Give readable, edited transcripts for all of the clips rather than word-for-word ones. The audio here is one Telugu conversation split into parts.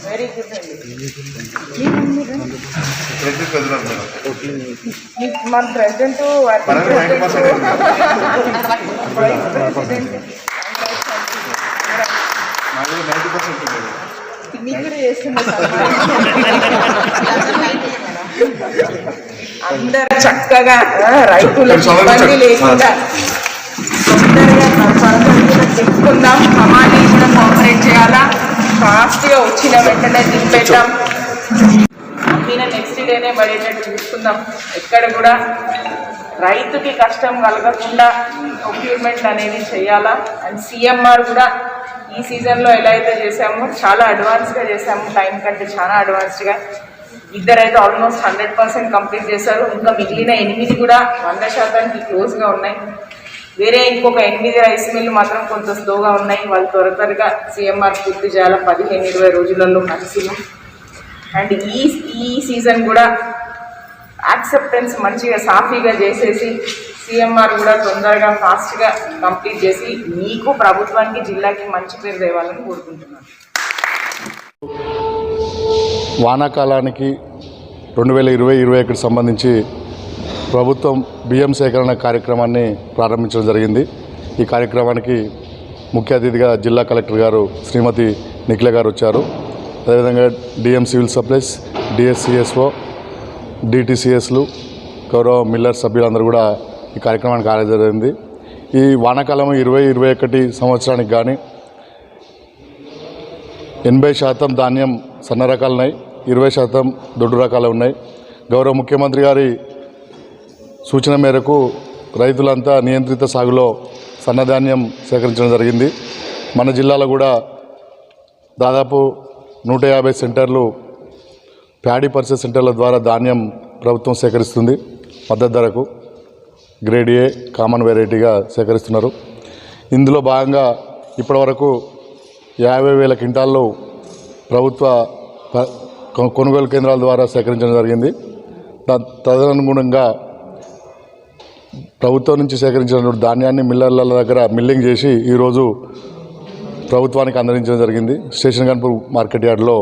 వెరీ గుడ్ మన ప్రెసిడెంట్ మీరు చేస్తున్నారు అందరు చక్కగా రైతులకు ఇబ్బంది లేకుండా తొందరగా చెప్పుకుందాం. హమాలీ కూడా కోఆపరేట్ చేయాలా, ఫాస్ట్గా వచ్చిన వెంటనే దింపేద్దాం. నెక్స్ట్ డేనే పడేటట్టు చూసుకుందాం. ఎక్కడ కూడా రైతుకి కష్టం కలగకుండా ప్రొక్యూర్మెంట్ అనేది చేయాలా. అండ్ సిఎంఆర్ కూడా ఈ సీజన్లో ఎలా అయితే చేసామో చాలా అడ్వాన్స్గా చేసాము, టైం కంటే చాలా అడ్వాన్స్డ్గా. ఇద్దరైతే ఆల్మోస్ట్ 100% కంప్లీట్ చేశారు. ఇంకా మిగిలిన 8 కూడా 100% క్లోజ్గా ఉన్నాయి. వేరే ఇంకొక 8 రైస్ మిల్లు మాత్రం కొంత స్లోగా ఉన్నాయి. వాళ్ళు త్వరగా సిఎంఆర్ పూర్తి చేయాలి 15-20 రోజులలో మ్యాక్సిమం. అండ్ ఈ సీజన్ కూడా యాక్సెప్టెన్స్ మంచిగా సాఫీగా చేసేసి సిఎంఆర్ కూడా తొందరగా ఫాస్ట్గా కంప్లీట్ చేసి మీకు ప్రభుత్వానికి జిల్లాకి మంచి పేరు తేవాలని కోరుకుంటున్నాను. వానాకాలానికి 2020-21 సంబంధించి ప్రభుత్వం బియ్యం సేకరణ కార్యక్రమాన్ని ప్రారంభించడం జరిగింది. ఈ కార్యక్రమానికి ముఖ్య అతిథిగా జిల్లా కలెక్టర్ గారు శ్రీమతి నిఖిల గారు వచ్చారు. అదేవిధంగా డిఎం సివిల్ సప్లైస్, డిఎస్సిఎస్ఓ, డిటిసిఎస్లు, గౌరవ మిల్లర్ సభ్యులందరూ కూడా ఈ కార్యక్రమానికి హాజరైంది. ఈ వానాకాలం 2021 సంవత్సరానికి కానీ 80% ధాన్యం సన్న రకాలు ఉన్నాయి, 20% దొడ్డు రకాలు ఉన్నాయి. గౌరవ ముఖ్యమంత్రి గారి సూచన మేరకు రైతులంతా నియంత్రిత సాగులో సన్నధాన్యం సేకరించడం జరిగింది. మన జిల్లాలో కూడా దాదాపు 150 సెంటర్లు ప్యాడీ పర్చేస్ సెంటర్ల ద్వారా ధాన్యం ప్రభుత్వం సేకరిస్తుంది. మద్దతు ధరకు గ్రేడ్ ఏ కామన్ వెరైటీగా సేకరిస్తున్నారు. ఇందులో భాగంగా ఇప్పటివరకు 50,000 క్వింటాళ్ళు ప్రభుత్వ కొనుగోలు కేంద్రాల ద్వారా సేకరించడం జరిగింది. తదనుగుణంగా ప్రభుత్వం నుంచి సేకరించిన ధాన్యాన్ని మిల్లర్ల దగ్గర మిల్లింగ్ చేసి ఈరోజు ప్రభుత్వానికి అందించడం జరిగింది. స్టేషన్ గన్పూర్ మార్కెట్ యార్డ్లో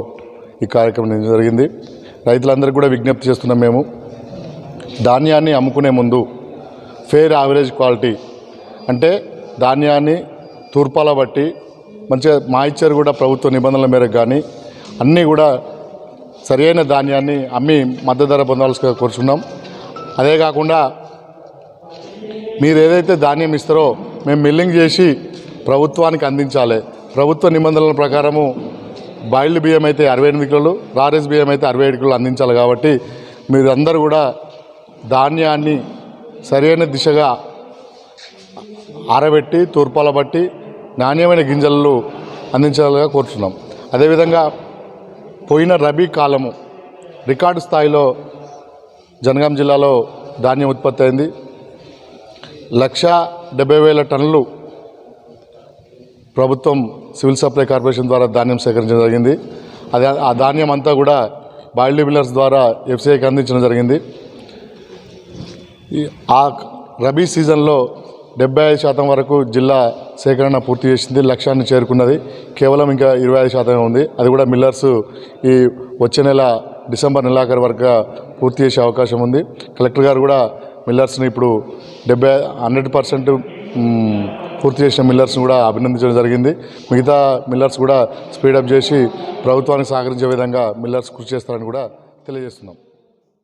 ఈ కార్యక్రమం నిర్వహించడం జరిగింది. రైతులందరికీ కూడా విజ్ఞప్తి చేస్తున్నాం. మేము ధాన్యాన్ని అమ్ముకునే ముందు ఫెయిర్ యావరేజ్ క్వాలిటీ అంటే ధాన్యాన్ని తూర్పాల బట్టి మంచిగా మాయిచ్చారు కూడా ప్రభుత్వ నిబంధనల మేరకు కానీ అన్నీ కూడా సరైన ధాన్యాన్ని అమ్మి మద్దతు ధర పొందాల్సిగా కోరుచున్నాం. అదే కాకుండా మీరు ఏదైతే ధాన్యం ఇస్తారో మేము మిల్లింగ్ చేసి ప్రభుత్వానికి అందించాలి. ప్రభుత్వ నిబంధనల ప్రకారము బాయిల్డ్ బియ్యం అయితే 68 కిలోలు, రారేజ్ బియ్యం అయితే 67 కిలోలు అందించాలి. కాబట్టి మీరందరూ కూడా ధాన్యాన్ని సరైన దిశగా ఆరబెట్టి తూర్పాల బట్టి నాణ్యమైన గింజలు అందించాలిగా కోరుతున్నాం. అదేవిధంగా పోయిన రబీ కాలము రికార్డు స్థాయిలో జనగాం జిల్లాలో ధాన్యం ఉత్పత్తి అయింది. 170,000 టన్నులు ప్రభుత్వం సివిల్ సప్లై కార్పొరేషన్ ద్వారా ధాన్యం సేకరించడం జరిగింది. ఆ ధాన్యం అంతా కూడా బాయిల్డ్ మిల్లర్స్ ద్వారా ఎఫ్సిఐకి అందించడం జరిగింది. ఆ రబీ సీజన్లో 75% వరకు జిల్లా సేకరణ పూర్తి చేసింది. లక్ష్యాన్ని చేరుకున్నది. కేవలం ఇంకా 25% ఉంది. అది కూడా మిల్లర్స్ ఈ వచ్చే నెల డిసెంబర్ నెలాఖరు వరకు పూర్తి చేసే అవకాశం ఉంది. కలెక్టర్ గారు కూడా మిల్లర్స్ని ఇప్పుడు 100% పూర్తి చేసిన మిల్లర్స్ని కూడా అభినందించడం జరిగింది. మిగతా మిల్లర్స్ కూడా స్పీడప్ చేసి ప్రభుత్వానికి సహకరించే విధంగా మిల్లర్స్ కృషి చేస్తారని కూడా తెలియజేస్తున్నాం.